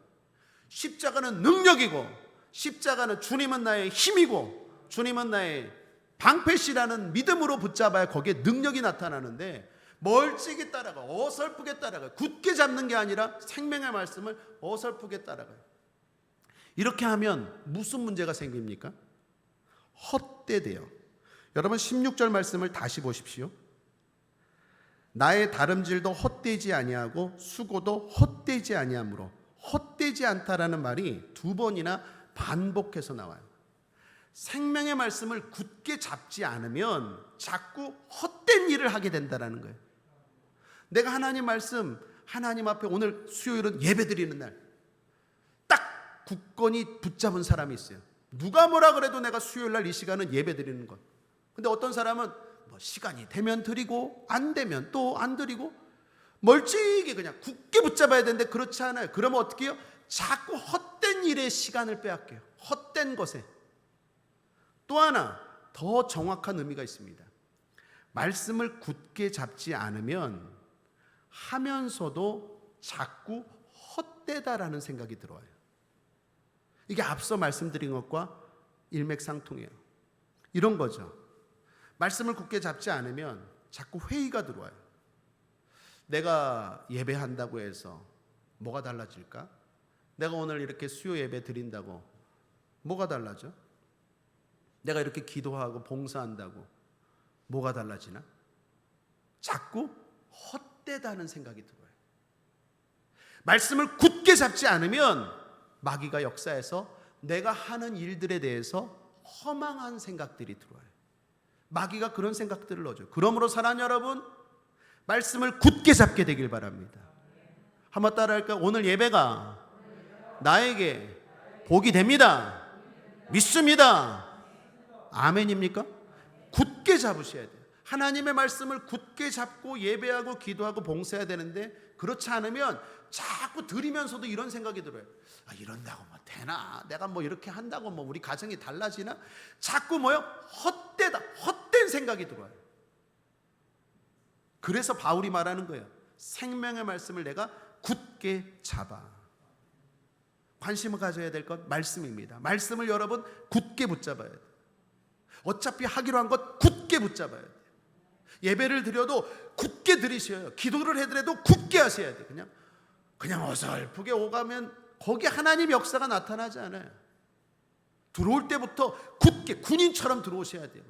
Speaker 1: 십자가는 능력이고, 십자가는 주님은 나의 힘이고, 주님은 나의 방패시라는 믿음으로 붙잡아야 거기에 능력이 나타나는데, 멀찍이 따라가, 어설프게 따라가, 굳게 잡는 게 아니라 생명의 말씀을 어설프게 따라가요. 이렇게 하면 무슨 문제가 생깁니까? 헛되대요. 여러분 16절 말씀을 다시 보십시오. 나의 다름질도 헛되지 아니하고 수고도 헛되지 아니하므로, 헛되지 않다라는 말이 2번이나 반복해서 나와요. 생명의 말씀을 굳게 잡지 않으면 자꾸 헛된 일을 하게 된다는 거예요. 내가 하나님 말씀, 하나님 앞에 오늘 수요일은 예배드리는 날 딱 굳건히 붙잡은 사람이 있어요. 누가 뭐라 그래도 내가 수요일 날 이 시간은 예배드리는 것. 근데 어떤 사람은 뭐 시간이 되면 드리고 안 되면 또 안 드리고 멀찍이 그냥 굳게 붙잡아야 되는데 그렇지 않아요. 그러면 어떻게 해요? 자꾸 헛된 일에 시간을 빼앗겨요. 헛된 것에. 또 하나 더 정확한 의미가 있습니다. 말씀을 굳게 잡지 않으면 하면서도 자꾸 헛되다라는 생각이 들어와요. 이게 앞서 말씀드린 것과 일맥상통해요. 이런 거죠. 말씀을 굳게 잡지 않으면 자꾸 회의가 들어와요. 내가 예배한다고 해서 뭐가 달라질까? 내가 오늘 이렇게 수요 예배 드린다고 뭐가 달라져? 내가 이렇게 기도하고 봉사한다고 뭐가 달라지나? 자꾸 헛되다는 생각이 들어요. 말씀을 굳게 잡지 않으면 마귀가 역사해서 내가 하는 일들에 대해서 허망한 생각들이 들어와요. 마귀가 그런 생각들을 넣어줘요. 그러므로 사랑하는 여러분, 말씀을 굳게 잡게 되길 바랍니다. 한번 따라할까요? 오늘 예배가 나에게 복이 됩니다. 믿습니다. 아멘입니까? 굳게 잡으셔야 돼요. 하나님의 말씀을 굳게 잡고 예배하고 기도하고 봉사해야 되는데, 그렇지 않으면 자꾸 들으면서도 이런 생각이 들어요. 이런다고 뭐 되나? 내가 뭐 이렇게 한다고 뭐 우리 가정이 달라지나? 자꾸 뭐요? 헛된 생각이 들어요. 그래서 바울이 말하는 거예요. 생명의 말씀을 내가 굳게 잡아. 관심을 가져야 될 것 말씀입니다. 말씀을 여러분 굳게 붙잡아야 돼요. 어차피 하기로 한 것 굳게 붙잡아야 돼요. 예배를 드려도 굳게 드리셔야, 기도를 해드려도 굳게 하셔야 돼요. 그냥 어설프게 오가면 거기 하나님 역사가 나타나지 않아요. 들어올 때부터 굳게 군인처럼 들어오셔야 돼요.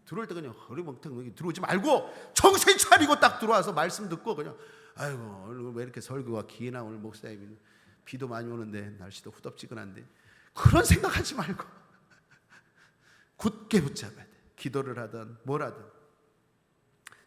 Speaker 1: 들어올 때 그냥 허리멍텅 들어오지 말고 정신 차리고 딱 들어와서 말씀 듣고 그냥 아이고 오늘 왜 이렇게 설교가 기나, 오늘 목사님 비도 많이 오는데 날씨도 후덥지근한데, 그런 생각하지 말고 굳게 붙잡아야 돼. 기도를 하든 뭘 하든.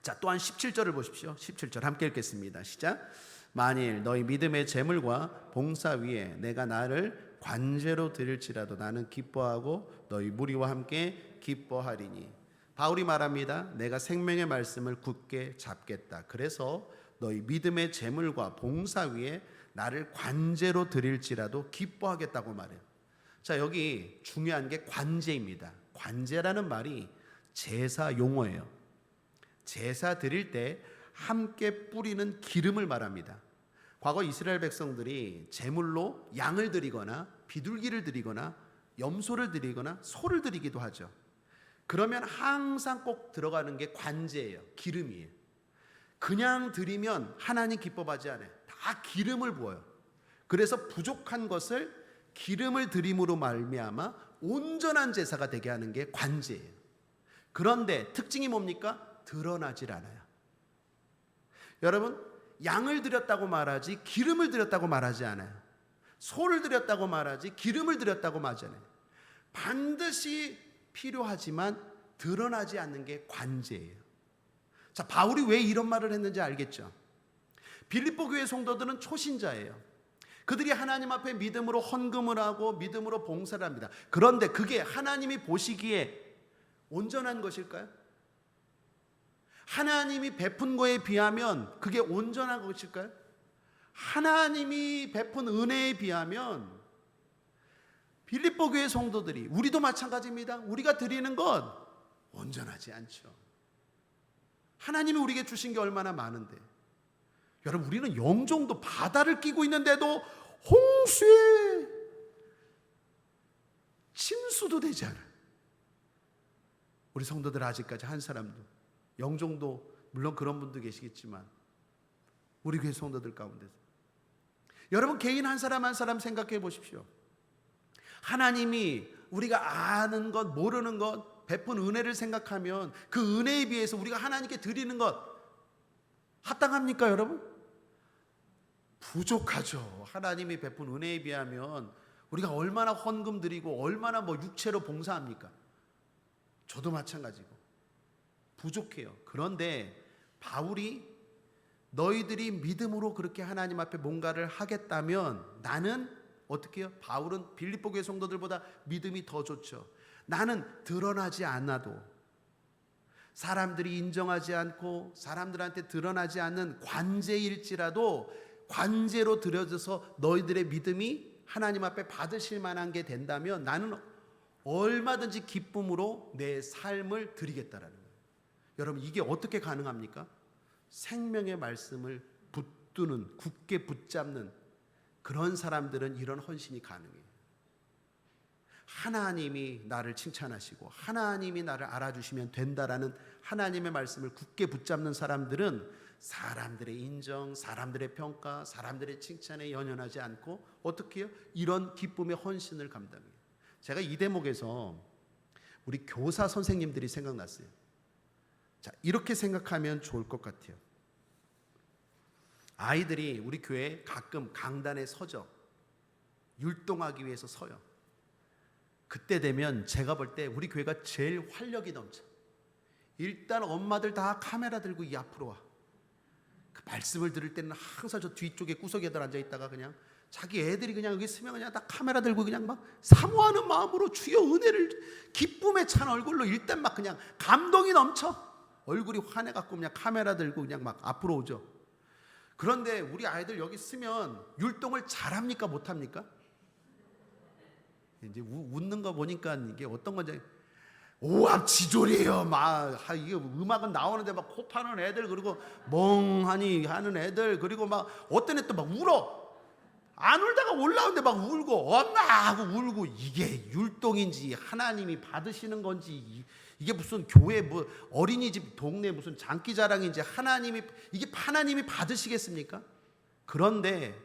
Speaker 1: 자, 또한 17절을 보십시오. 17절 함께 읽겠습니다. 시작. 만일 너희 믿음의 재물과 봉사 위에 내가 나를 관제로 드릴지라도 나는 기뻐하고 너희 무리와 함께 기뻐하리니. 바울이 말합니다. 내가 생명의 말씀을 굳게 잡겠다. 그래서 너희 믿음의 재물과 봉사 위에 나를 관제로 드릴지라도 기뻐하겠다고 말해요. 자, 여기 중요한 게 관제입니다. 관제라는 말이 제사 용어예요. 제사 드릴 때 함께 뿌리는 기름을 말합니다. 과거 이스라엘 백성들이 제물로 양을 드리거나 비둘기를 드리거나 염소를 드리거나 소를 드리기도 하죠. 그러면 항상 꼭 들어가는 게 관제예요. 기름이에요. 그냥 드리면 하나님 기뻐하지 않아요. 다 기름을 부어요. 그래서 부족한 것을 기름을 드림으로 말미암아 온전한 제사가 되게 하는 게 관제예요. 그런데 특징이 뭡니까? 드러나질 않아요. 여러분, 양을 드렸다고 말하지 기름을 드렸다고 말하지 않아요. 소를 드렸다고 말하지 기름을 드렸다고 말하지 않아요. 반드시 필요하지만 드러나지 않는 게 관제예요. 자, 바울이 왜 이런 말을 했는지 알겠죠? 빌립보 교회 성도들은 초신자예요. 그들이 하나님 앞에 믿음으로 헌금을 하고 믿음으로 봉사를 합니다. 그런데 그게 하나님이 보시기에 온전한 것일까요? 하나님이 베푼 거에 비하면 그게 온전한 것일까요? 하나님이 베푼 은혜에 비하면 빌립보 교회 성도들이, 우리도 마찬가지입니다. 우리가 드리는 건 온전하지 않죠. 하나님이 우리에게 주신 게 얼마나 많은데, 여러분, 우리는 영종도 바다를 끼고 있는데도 홍수에 침수도 되지 않아요. 우리 성도들 아직까지 한 사람도, 영종도 물론 그런 분도 계시겠지만 우리 교회 성도들 가운데서 여러분, 개인 한 사람 한 사람 생각해 보십시오. 하나님이 우리가 아는 것 모르는 것 베푼 은혜를 생각하면 그 은혜에 비해서 우리가 하나님께 드리는 것 합당합니까, 여러분? 부족하죠. 하나님이 베푼 은혜에 비하면 우리가 얼마나 헌금 드리고 얼마나 육체로 봉사합니까? 저도 마찬가지고 부족해요. 그런데 바울이 너희들이 믿음으로 그렇게 하나님 앞에 뭔가를 하겠다면, 나는 어떻게 해요? 바울은 빌립보 교회 성도들보다 믿음이 더 좋죠. 나는 드러나지 않아도, 사람들이 인정하지 않고 사람들한테 드러나지 않는 관제일지라도 관제로 드려져서 너희들의 믿음이 하나님 앞에 받으실 만한 게 된다면 나는 얼마든지 기쁨으로 내 삶을 드리겠다라는 거예요. 여러분, 이게 어떻게 가능합니까? 생명의 말씀을 붙드는, 굳게 붙잡는 그런 사람들은 이런 헌신이 가능해요. 하나님이 나를 칭찬하시고 하나님이 나를 알아주시면 된다라는 하나님의 말씀을 굳게 붙잡는 사람들은 사람들의 인정, 사람들의 평가, 사람들의 칭찬에 연연하지 않고 어떻게 해요? 이런 기쁨의 헌신을 감당해요. 제가 이 대목에서 우리 교사 선생님들이 생각났어요. 자, 이렇게 생각하면 좋을 것 같아요. 아이들이 우리 교회에 가끔 강단에 서죠. 율동하기 위해서 서요. 그때 되면 제가 볼 때 우리 교회가 제일 활력이 넘쳐. 일단 엄마들 다 카메라 들고 이 앞으로 와. 그 말씀을 들을 때는 항상 저 뒤쪽에 구석에들 앉아 있다가 그냥 자기 애들이 그냥 여기 있으면 그냥 다 카메라 들고 그냥 막 사모하는 마음으로 주여 은혜를, 기쁨에 찬 얼굴로 일단 막 그냥 감동이 넘쳐. 얼굴이 환해갖고 그냥 카메라 들고 그냥 막 앞으로 오죠. 그런데 우리 아이들 여기 있으면 율동을 잘합니까 못합니까? 이제 웃는 거 보니까 이게 어떤 건지, 오합지졸이에요. 막 이게 음악은 나오는데 막 코 파는 애들, 그리고 멍하니 하는 애들, 그리고 막 어떤 애 또 막 울어. 안 울다가 올라오는데 막 울고 엄마 하고 울고. 이게 율동인지 하나님이 받으시는 건지, 이게 무슨 교회 뭐 어린이집 동네 무슨 장기자랑인지 이게 하나님이 받으시겠습니까? 그런데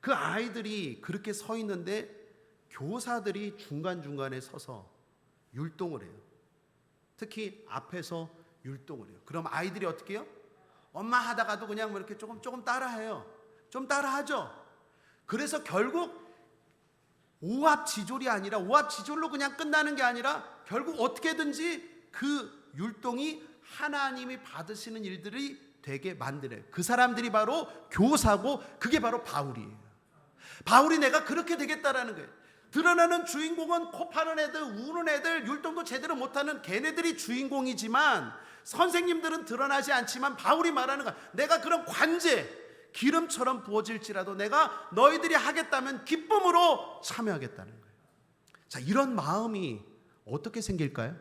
Speaker 1: 그 아이들이 그렇게 서 있는데 교사들이 중간중간에 서서 율동을 해요. 특히 앞에서 율동을 해요. 그럼 아이들이 어떻게 해요? 엄마 하다가도 그냥 뭐 이렇게 조금 따라해요. 좀 따라하죠. 그래서 결국 오합지졸이 아니라, 오합지졸로 그냥 끝나는 게 아니라 결국 어떻게든지 그 율동이 하나님이 받으시는 일들이 되게 만드는, 그 사람들이 바로 교사고 그게 바로 바울이에요. 바울이 내가 그렇게 되겠다라는 거예요. 드러나는 주인공은 코 파는 애들, 우는 애들, 율동도 제대로 못하는 걔네들이 주인공이지만 선생님들은 드러나지 않지만 바울이 말하는 거야. 내가 그런 관제 기름처럼 부어질지라도 내가 너희들이 하겠다면 기쁨으로 참여하겠다는 거예요. 자, 이런 마음이 어떻게 생길까요?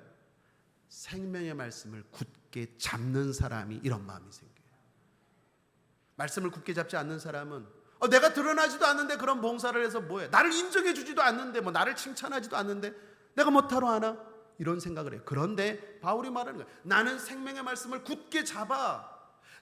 Speaker 1: 생명의 말씀을 굳게 잡는 사람이 이런 마음이 생겨요. 말씀을 굳게 잡지 않는 사람은 내가 드러나지도 않는데 그런 봉사를 해서 뭐해? 나를 인정해 주지도 않는데, 뭐 나를 칭찬하지도 않는데 내가 뭐하러 하나? 이런 생각을 해요. 그런데 바울이 말하는 거예요. 나는 생명의 말씀을 굳게 잡아.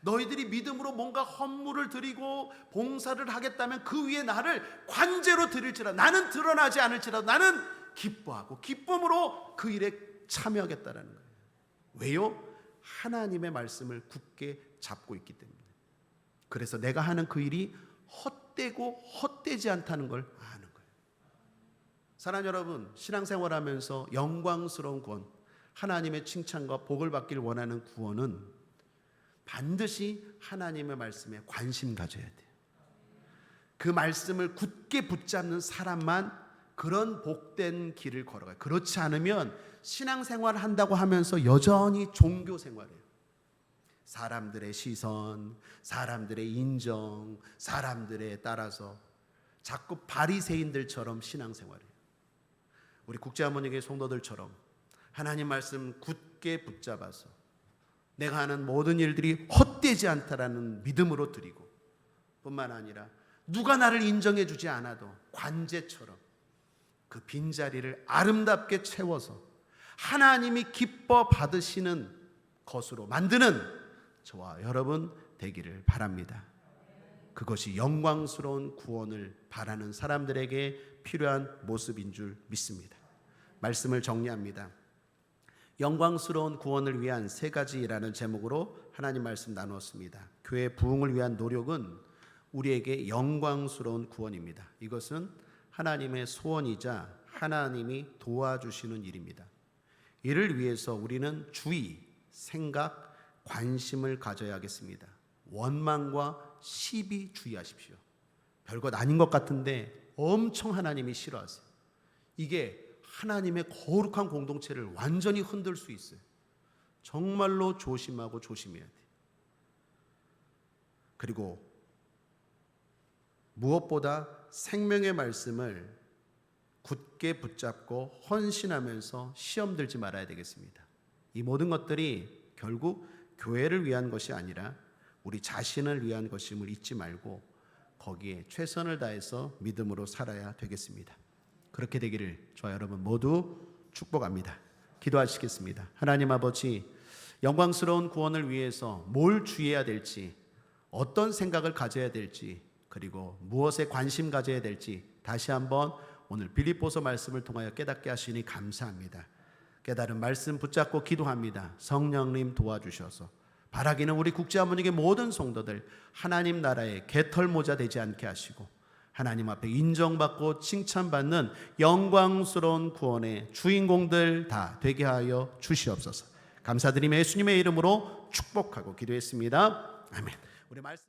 Speaker 1: 너희들이 믿음으로 뭔가 헌물을 드리고 봉사를 하겠다면 그 위에 나를 관제로 드릴지라도, 나는 드러나지 않을지라도 나는 기뻐하고 기쁨으로 그 일에 참여하겠다는 거예요. 왜요? 하나님의 말씀을 굳게 잡고 있기 때문에. 그래서 내가 하는 그 일이 헛되고 헛되지 않다는 걸 아는 거예요. 사랑하는 여러분, 신앙생활하면서 영광스러운 구원, 하나님의 칭찬과 복을 받길 원하는 구원은 반드시 하나님의 말씀에 관심 가져야 돼요. 그 말씀을 굳게 붙잡는 사람만 그런 복된 길을 걸어가요. 그렇지 않으면 신앙생활 한다고 하면서 여전히 종교생활이에요. 사람들의 시선, 사람들의 인정, 사람들에 따라서 자꾸 바리새인들처럼 신앙생활이에요. 우리 국제하모니교회 성도들처럼 하나님 말씀 굳게 붙잡아서 내가 하는 모든 일들이 헛되지 않다라는 믿음으로 드리고, 뿐만 아니라 누가 나를 인정해 주지 않아도 관제처럼 그 빈자리를 아름답게 채워서 하나님이 기뻐 받으시는 것으로 만드는 저와 여러분 되기를 바랍니다. 그것이 영광스러운 구원을 바라는 사람들에게 필요한 모습인 줄 믿습니다. 말씀을 정리합니다. 영광스러운 구원을 위한 세 가지라는 제목으로 하나님 말씀 나누었습니다. 교회 부흥을 위한 노력은 우리에게 영광스러운 구원입니다. 이것은 하나님의 소원이자 하나님이 도와주시는 일입니다. 이를 위해서 우리는 주의, 생각, 관심을 가져야 하겠습니다. 원망과 시비 주의하십시오. 별것 아닌 것 같은데 엄청 하나님이 싫어하세요. 이게 하나님의 거룩한 공동체를 완전히 흔들 수 있어요. 정말로 조심하고 조심해야 돼요. 그리고 무엇보다 생명의 말씀을 굳게 붙잡고 헌신하면서 시험 들지 말아야 되겠습니다. 이 모든 것들이 결국 교회를 위한 것이 아니라 우리 자신을 위한 것임을 잊지 말고 거기에 최선을 다해서 믿음으로 살아야 되겠습니다. 그렇게 되기를 저와 여러분 모두 축복합니다. 기도하시겠습니다. 하나님 아버지, 영광스러운 구원을 위해서 뭘 주의해야 될지, 어떤 생각을 가져야 될지, 그리고 무엇에 관심 가져야 될지 다시 한번 오늘 빌립보서 말씀을 통하여 깨닫게 하시니 감사합니다. 깨달은 말씀 붙잡고 기도합니다. 성령님 도와주셔서 바라기는 우리 국제아모닉의 모든 성도들 하나님 나라의 개털모자 되지 않게 하시고 하나님 앞에 인정받고 칭찬받는 영광스러운 구원의 주인공들 다 되게 하여 주시옵소서. 감사드리며 예수님의 이름으로 축복하고 기도했습니다. 아멘. 우리 말씀